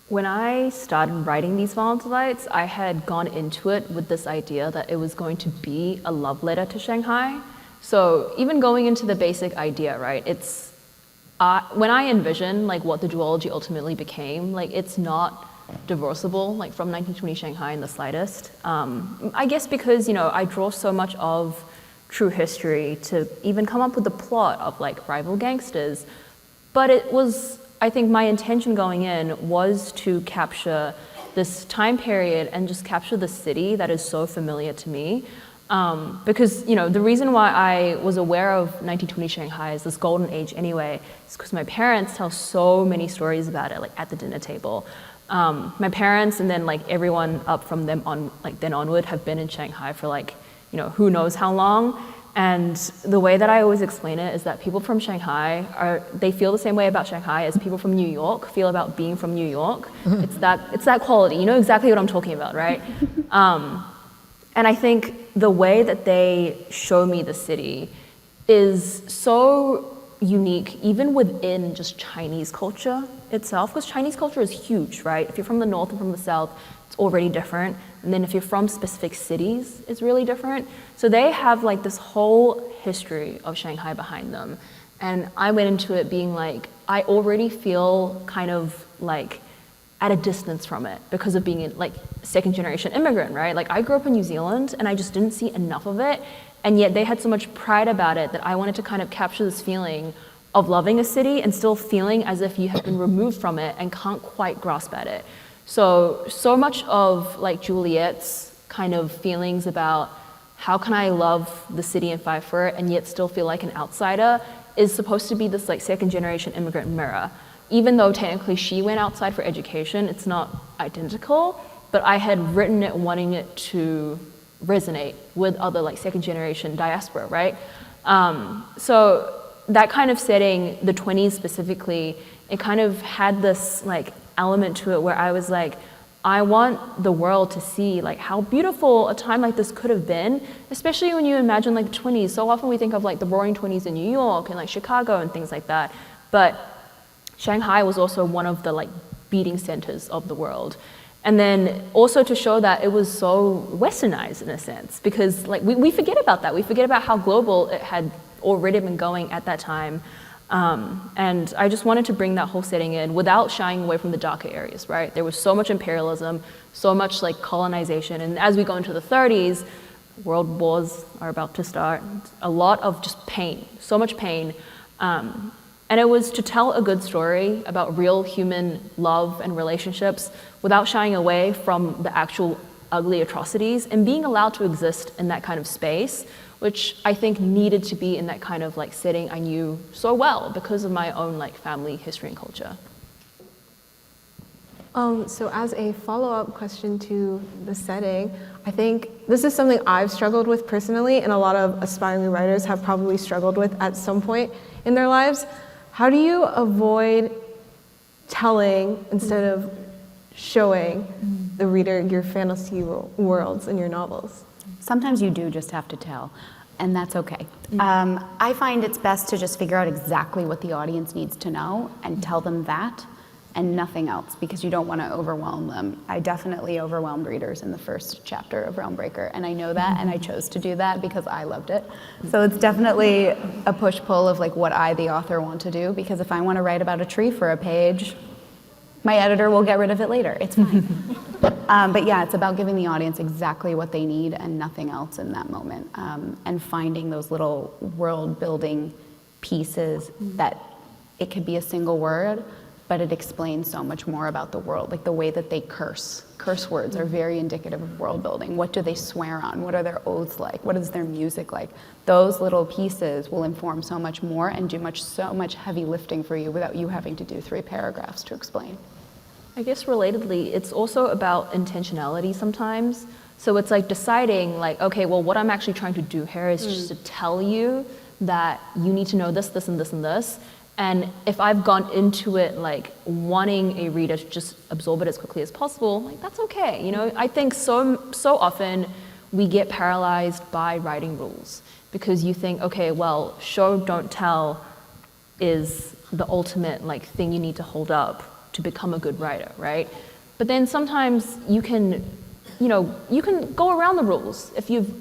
When I started writing these Valentinites, I had gone into it with this idea that it was going to be a love letter to Shanghai. So even going into the basic idea, right, it's when I envision like what the duology ultimately became, like it's not divorceable like from 1920 Shanghai in the slightest. I guess because, you know, I draw so much of true history to even come up with the plot of like rival gangsters. But it was, I think my intention going in was to capture this time period and just capture the city that is so familiar to me. Because, you know, the reason why I was aware of 1920 Shanghai as this golden age anyway is because my parents tell so many stories about it, like at the dinner table. My parents and then like everyone up from them on, like then onward have been in Shanghai for like, you know, who knows how long. And the way that I always explain it is that people from Shanghai they feel the same way about Shanghai as people from New York feel about being from New York. It's that quality. You know exactly what I'm talking about, right? And I think the way that they show me the city is so unique, even within just Chinese culture itself, because Chinese culture is huge, right? If you're from the north and from the south, it's already different. And then if you're from specific cities, it's really different. So they have like this whole history of Shanghai behind them. And I went into it being like, I already feel kind of like at a distance from it because of being like second generation immigrant, right? Like I grew up in New Zealand and I just didn't see enough of it. And yet they had so much pride about it that I wanted to kind of capture this feeling of loving a city and still feeling as if you have been removed from it and can't quite grasp at it. So much of like Juliet's kind of feelings about how can I love the city and fight for it and yet still feel like an outsider is supposed to be this like second generation immigrant mirror. Even though technically she went outside for education, it's not identical, but I had written it wanting it to resonate with other like second generation diaspora, right? So that kind of setting, the 20s specifically, it kind of had this like element to it where I was like, I want the world to see like how beautiful a time like this could have been, especially when you imagine like the 20s. So often we think of like the roaring 20s in New York and like Chicago and things like that. But Shanghai was also one of the like beating centers of the world. And then also to show that it was so westernized in a sense, because like we forget about that. We forget about how global it had already been going at that time. And I just wanted to bring that whole setting in without shying away from the darker areas, right? There was so much imperialism, so much like colonization. And as we go into the 30s, world wars are about to start. A lot of just pain, so much pain. And it was to tell a good story about real human love and relationships without shying away from the actual ugly atrocities and being allowed to exist in that kind of space, which I think needed to be in that kind of like setting I knew so well because of my own like family history and culture. So as a follow-up question to the setting, I think this is something I've struggled with personally, and a lot of aspiring writers have probably struggled with at some point in their lives. How do you avoid telling instead of showing the reader your fantasy worlds in your novels? Sometimes you do just have to tell, and that's okay. I find it's best to just figure out exactly what the audience needs to know and tell them that and nothing else, because you don't want to overwhelm them. I definitely overwhelmed readers in the first chapter of Realmbreaker, and I know that, and I chose to do that because I loved it. So it's definitely a push-pull of like what I, the author, want to do, because if I want to write about a tree for a page, my editor will get rid of it later. It's fine. But yeah, it's about giving the audience exactly what they need and nothing else in that moment, and finding those little world-building pieces that it could be a single word, but it explains so much more about the world, like the way that they curse. Curse words are very indicative of world building. What do they swear on? What are their oaths like? What is their music like? Those little pieces will inform so much more and do so much heavy lifting for you without you having to do 3 paragraphs to explain. I guess relatedly, it's also about intentionality sometimes. So it's like deciding like, okay, well, what I'm actually trying to do here is just to tell you that you need to know this, this, and this, and this. And if I've gone into it like wanting a reader to just absorb it as quickly as possible, like that's okay. You know, I think so often we get paralyzed by writing rules because you think, okay, well, show, don't tell is the ultimate like thing you need to hold up to become a good writer, right? But then sometimes you can go around the rules if you've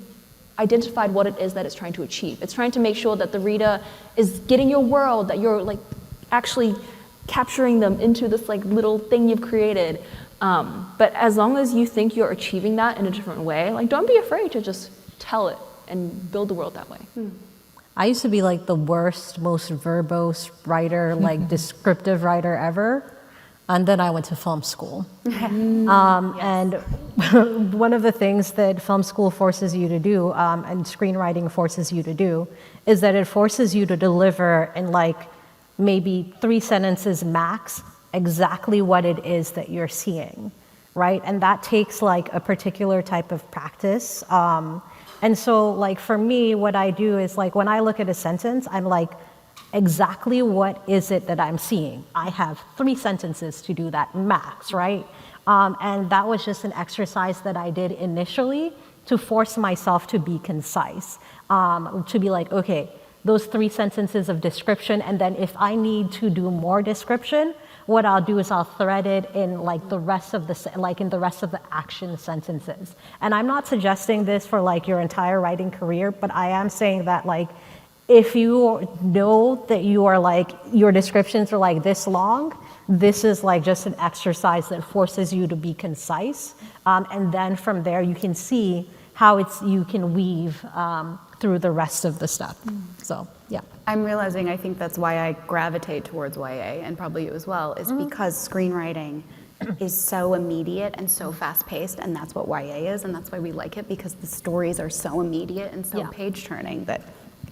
identified what it is that it's trying to achieve. It's trying to make sure that the reader is getting your world, that you're like actually capturing them into this like little thing you've created. But as long as you think you're achieving that in a different way, like don't be afraid to just tell it and build the world that way. I used to be like the worst, most verbose writer, like descriptive writer ever. And then I went to film school. And one of the things that film school forces you to do, and screenwriting forces you to do, is that it forces you to deliver in like maybe 3 sentences max exactly what it is that you're seeing, right? And that takes like a particular type of practice. And so like for me, what I do is like when I look at a sentence, I'm like, exactly what is it that I'm seeing? I have 3 sentences to do that max, right? And that was just an exercise that I did initially to force myself to be concise, to be like, okay, those 3 sentences of description, and then if I need to do more description, what I'll do is I'll thread it in like the rest of the action sentences. And I'm not suggesting this for like your entire writing career, but I am saying that like, if you know that you are like, your descriptions are like this long, this is like just an exercise that forces you to be concise. And then from there you can see how you can weave through the rest of the stuff. So, yeah. I'm realizing I think that's why I gravitate towards YA, and probably you as well, is because screenwriting is so immediate and so fast-paced, and that's what YA is, and that's why we like it, because the stories are so immediate and so page-turning that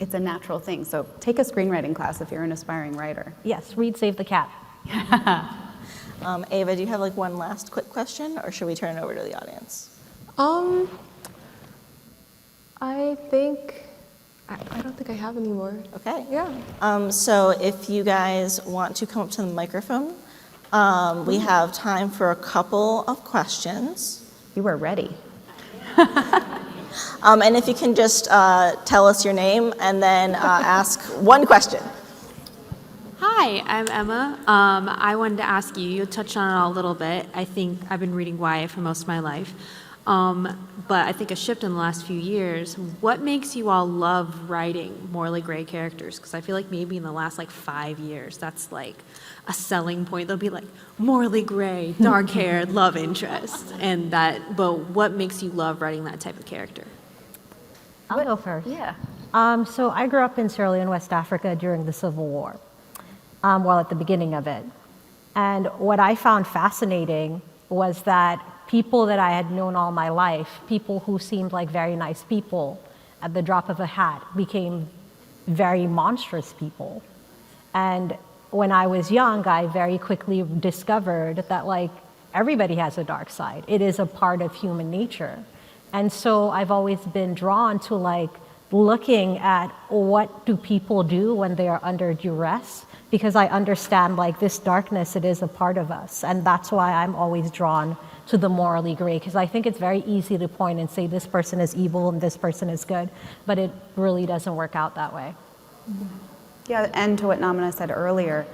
it's a natural thing. So take a screenwriting class if you're an aspiring writer. Yes, read Save the Cat. Ava, do you have like one last quick question, or should we turn it over to the audience? I think, I don't think I have any more. Okay. Yeah. So if you guys want to come up to the microphone, we have time for a couple of questions. You are ready. And if you can just tell us your name and then ask one question. Hi, I'm Emma. I wanted to ask you, you touched on it a little bit. I think I've been reading YA for most of my life. But I think a shift in the last few years, what makes you all love writing morally gray characters? Because I feel like maybe in the last like 5 years, that's like a selling point. They'll be like morally gray, dark-haired, love interest, and that. But what makes you love writing that type of character? I'll go first. Yeah. So I grew up in Sierra Leone, West Africa during the Civil War, well, at the beginning of it. And what I found fascinating was that people that I had known all my life, people who seemed like very nice people, at the drop of a hat became very monstrous people. And when I was young, I very quickly discovered that like everybody has a dark side. It is a part of human nature. And so I've always been drawn to like looking at what do people do when they are under duress, because I understand like this darkness, it is a part of us. And that's why I'm always drawn to the morally gray, because I think it's very easy to point and say this person is evil and this person is good, but it really doesn't work out that way. Yeah, and to what Namina said earlier,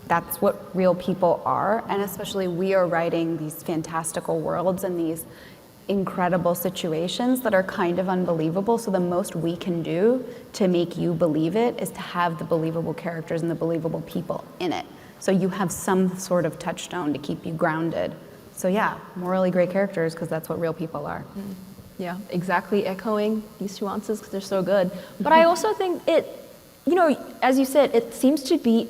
that's what real people are, and especially we are writing these fantastical worlds and these incredible situations that are kind of unbelievable, so the most we can do to make you believe it is to have the believable characters and the believable people in it. So you have some sort of touchstone to keep you grounded. So yeah, morally gray characters, because that's what real people are. Yeah, exactly echoing these nuances because they're so good. But I also think it, you know, as you said, it seems to be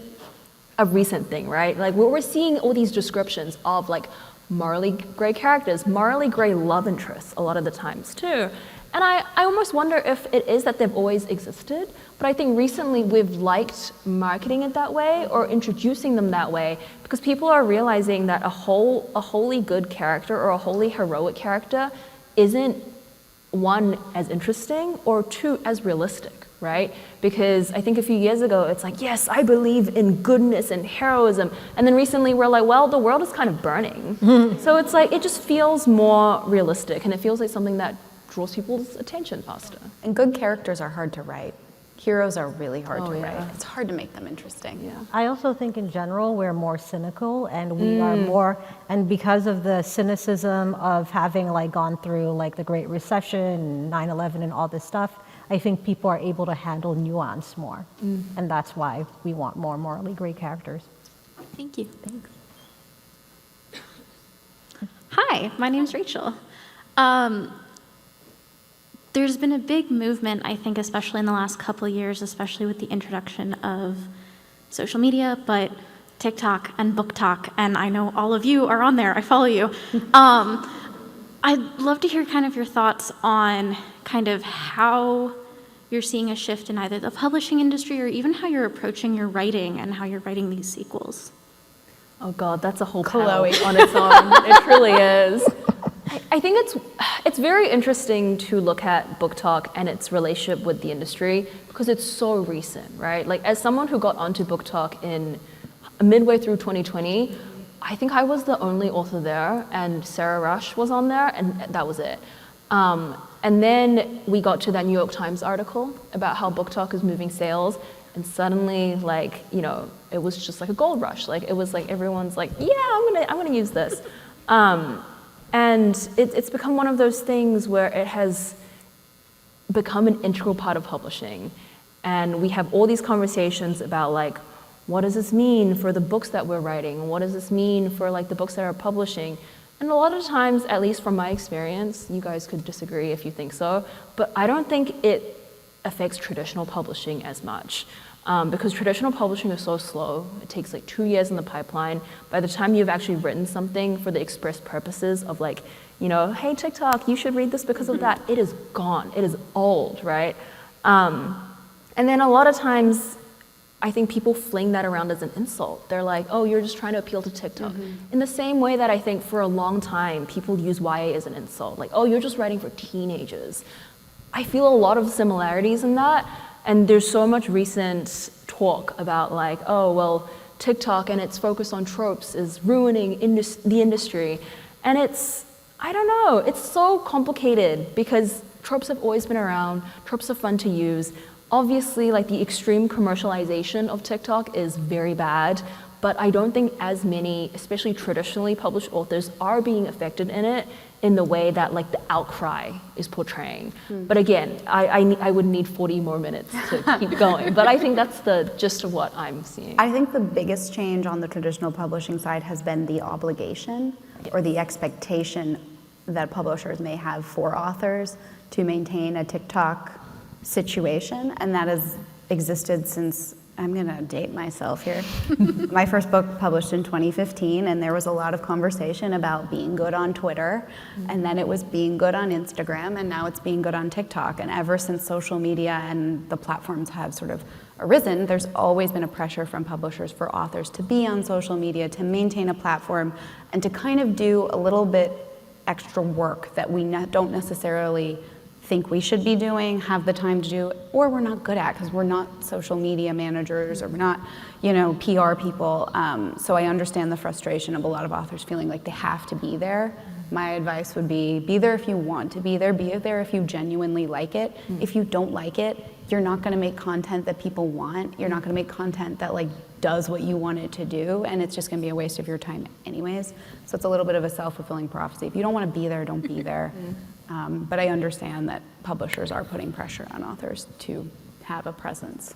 a recent thing, right? Like we're seeing all these descriptions of like morally gray characters, morally gray love interests a lot of the times too. And I almost wonder if it is that they've always existed, but I think recently we've liked marketing it that way or introducing them that way because people are realizing that a wholly good character or a wholly heroic character isn't one, as interesting, or two, as realistic, right? Because I think a few years ago, it's like, yes, I believe in goodness and heroism. And then recently we're like, well, the world is kind of burning. So it's like, it just feels more realistic and it feels like something that draws people's attention faster. And good characters are hard to write. Heroes are really hard to yeah. write. It's hard to make them interesting. Yeah. I also think in general we're more cynical and we are more, and because of the cynicism of having like gone through like the Great Recession, 9/11 and all this stuff, I think people are able to handle nuance more. And that's why we want more morally gray characters. Thank you. Thanks. Hi, my name's Rachel. There's been a big movement, I think, especially in the last couple of years, especially with the introduction of social media, but TikTok and Book Talk, and I know all of you are on there, I follow you. I'd love to hear kind of your thoughts on kind of how you're seeing a shift in either the publishing industry or even how you're approaching your writing and how you're writing these sequels. Oh God, that's a whole Chloe. panel on its own. It truly is. I think it's very interesting to look at Book Talk and its relationship with the industry because it's so recent, right? Like as someone who got onto Book Talk in midway through 2020, I think I was the only author there, and Sarah Rush was on there, and that was it. And then we got to that New York Times article about how Book Talk is moving sales, and suddenly, like, you know, it was just like a gold rush. Like it was like everyone's like, yeah, I'm gonna use this, and it's become one of those things where it has become an integral part of publishing, and we have all these conversations about like, what does this mean for the books that we're writing? What does this mean for like the books that are publishing? And a lot of times, at least from my experience, you guys could disagree if you think so, but I don't think it affects traditional publishing as much. Because traditional publishing is so slow. It takes like 2 years in the pipeline. By the time you've actually written something for the express purposes of like, you know, hey TikTok, you should read this because of that, it is gone. It is old, right? And then a lot of times, I think people fling that around as an insult. They're like, oh, you're just trying to appeal to TikTok. In the same way that I think for a long time, people use YA as an insult. Like, oh, you're just writing for teenagers. I feel a lot of similarities in that. And there's so much recent talk about like, oh, well, TikTok and its focus on tropes is ruining the industry. And I don't know, it's so complicated because tropes have always been around, tropes are fun to use. Obviously, like the extreme commercialization of TikTok is very bad, but I don't think as many, especially traditionally published authors, are being affected in it in the way that like the outcry is portraying. But again, I would need 40 more minutes to keep going, but I think that's the gist of what I'm seeing. I think the biggest change on the traditional publishing side has been the obligation or the expectation that publishers may have for authors to maintain a TikTok situation, and that has existed since, I'm gonna date myself here, my first book published in 2015, and there was a lot of conversation about being good on Twitter, and then it was being good on Instagram, and now it's being good on TikTok. And ever since social media and the platforms have sort of arisen, there's always been a pressure from publishers for authors to be on social media, to maintain a platform, and to kind of do a little bit extra work that we don't necessarily think we should be doing, have the time to do, or we're not good at because we're not social media managers or we're not, you know, PR people. So I understand the frustration of a lot of authors feeling like they have to be there. My advice would be there if you want to be there if you genuinely like it. If you don't like it, you're not gonna make content that people want. You're not gonna make content that like does what you want it to do, and it's just gonna be a waste of your time anyways. So it's a little bit of a self-fulfilling prophecy. If you don't wanna be there, don't be there. But I understand that publishers are putting pressure on authors to have a presence.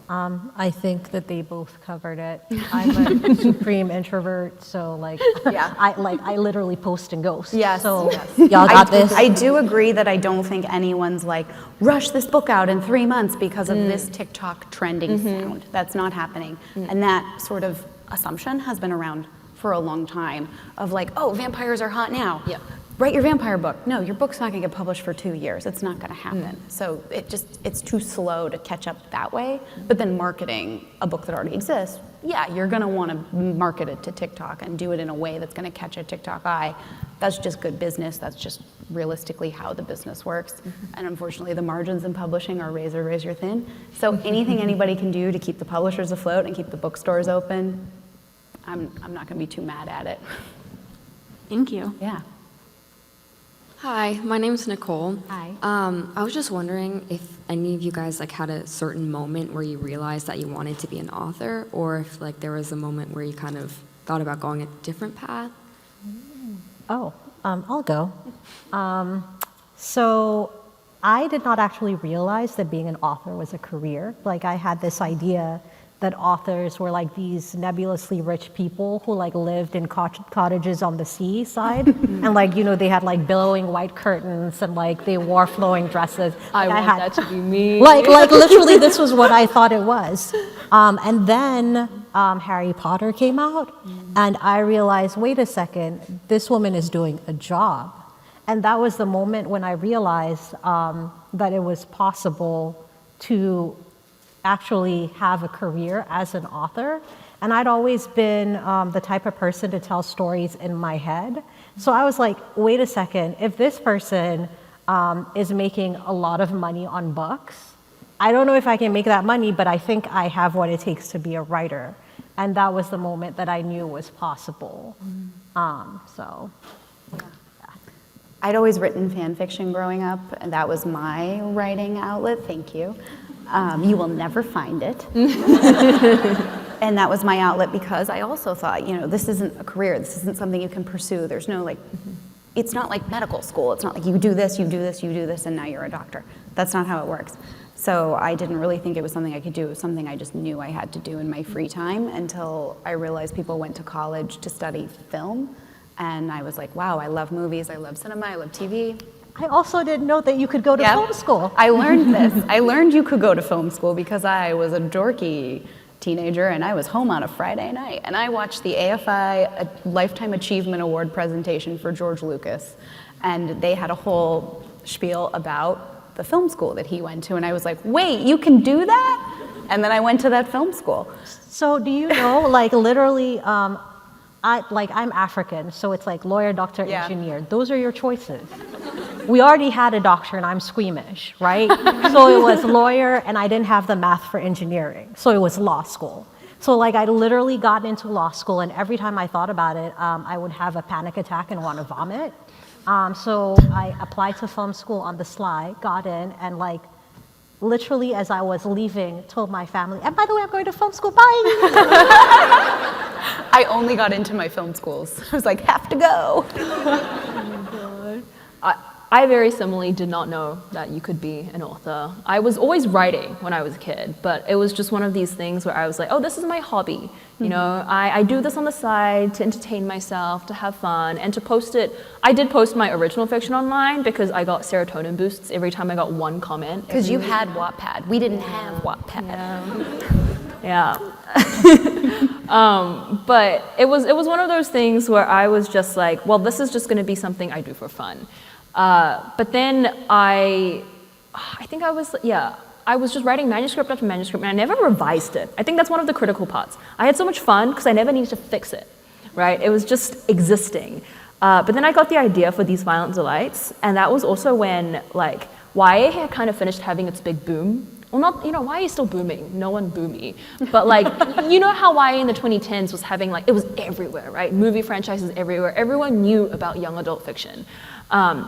I think that they both covered it. I'm a supreme introvert, so like, Yeah. I literally post and ghost. Yes. So y'all got this. I do agree that I don't think anyone's like, rush this book out in 3 months because of this TikTok trending sound. That's not happening. And that sort of assumption has been around for a long time of like, oh, vampires are hot now. Yeah. Write your vampire book. No, your book's not gonna get published for 2 years. It's not gonna happen. So it's too slow to catch up that way. But then marketing a book that already exists, yeah, you're gonna wanna market it to TikTok and do it in a way that's gonna catch a TikTok eye. That's just good business. That's just realistically how the business works. And unfortunately, the margins in publishing are razor thin. So anything anybody can do to keep the publishers afloat and keep the bookstores open, I'm not gonna be too mad at it. Thank you. Yeah. Hi, my name is Nicole. Hi. I was just wondering if any of you guys like had a certain moment where you realized that you wanted to be an author, or if like there was a moment where you kind of thought about going a different path. Oh, I'll go. So I did not actually realize that being an author was a career. Like I had this idea that authors were like these nebulously rich people who like lived in cottages on the seaside and like, you know, they had like billowing white curtains and like they wore flowing dresses. I Like, want that to be me. Like literally this was what I thought it was. And then Harry Potter came out and I realized, wait a second, this woman is doing a job. And that was the moment when I realized that it was possible to actually have a career as an author. And I'd always been the type of person to tell stories in my head. So I was like, wait a second, if this person is making a lot of money on books, I don't know if I can make that money, but I think I have what it takes to be a writer. And that was the moment that I knew was possible. So. I'd always written fan fiction growing up, and that was my writing outlet. Thank you. You will never find it. And that was my outlet because I also thought, you know, this isn't a career. This isn't something you can pursue. There's no like, it's not like medical school. It's not like you do this, you do this, you do this, and now you're a doctor. That's not how it works. So I didn't really think it was something I could do. It was something I just knew I had to do in my free time until I realized people went to college to study film. And I was like, wow, I love movies, I love cinema, I love TV. I also didn't know that you could go to film school. I learned this. I learned you could go to film school because I was a dorky teenager and I was home on a Friday night and I watched the AFI Lifetime Achievement Award presentation for George Lucas. And they had a whole spiel about the film school that he went to. And I was like, wait, you can do that? And then I went to that film school. So do you know, like literally, I'm African, so it's like lawyer, doctor, engineer. Those are your choices. We already had a doctor and I'm squeamish, right? So it was lawyer and I didn't have the math for engineering. So it was law school. So like I literally got into law school and every time I thought about it, I would have a panic attack and want to vomit. So I applied to film school on the sly, got in, and like literally as I was leaving, told my family, and by the way, I'm going to film school, bye. I only got into my film schools. I was like, have to go. I very similarly did not know that you could be an author. I was always writing when I was a kid, but it was just one of these things where I was like, oh, this is my hobby. You know, I do this on the side to entertain myself, to have fun, and to post it. I did post my original fiction online because I got serotonin boosts every time I got one comment. Because you had Wattpad. We didn't have Wattpad. Yeah. But it was one of those things where I was just like, well, this is just going to be something I do for fun. But then I think I was just writing manuscript after manuscript and I never revised it. I think that's one of the critical parts. I had so much fun because I never needed to fix it, right? It was just existing. But then I got the idea for These Violent Delights, and that was also when like YA had kind of finished having its big boom. Well, not, YA is still booming, no one boomy. But like, you know how YA in the 2010s was having like, it was everywhere, right? Movie franchises everywhere. Everyone knew about young adult fiction.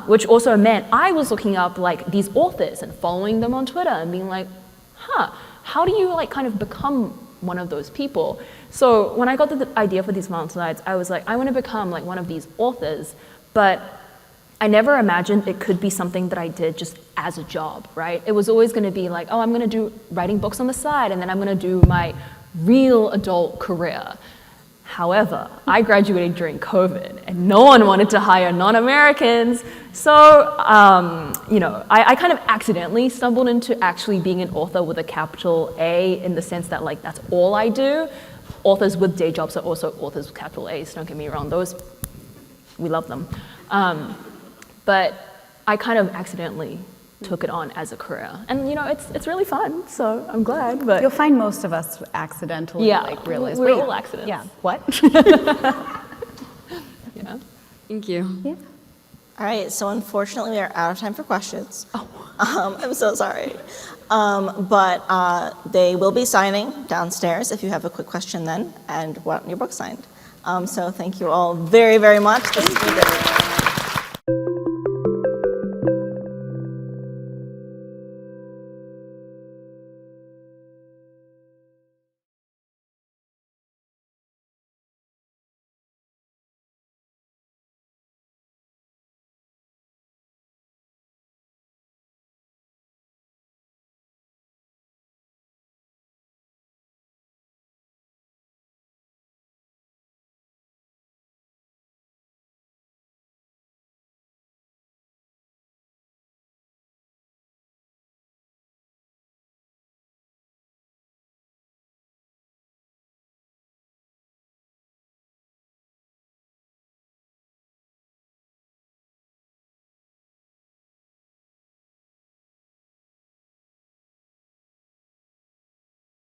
Which also meant I was looking up like these authors and following them on Twitter and being like, how do you like kind of become one of those people? So when I got the idea for These Violent Delights, I was like, I want to become like one of these authors, but I never imagined it could be something that I did just as a job, right? It was always going to be like, oh, I'm going to do writing books on the side, and then I'm going to do my real adult career. However, I graduated during COVID, and no one wanted to hire non-Americans. So, I kind of accidentally stumbled into actually being an author with a capital A in the sense that like that's all I do. Authors with day jobs are also authors with capital A's, don't get me wrong. Those, we love them. But I kind of accidentally took it on as a career. And it's really fun, so I'm glad. But you'll find most of us accidentally realize we're all accidents. Yeah. What? Yeah. Thank you. Yeah. All right, so unfortunately we are out of time for questions. I'm so sorry. But they will be signing downstairs if you have a quick question then and want your book signed. So thank you all very, very much. This has been great.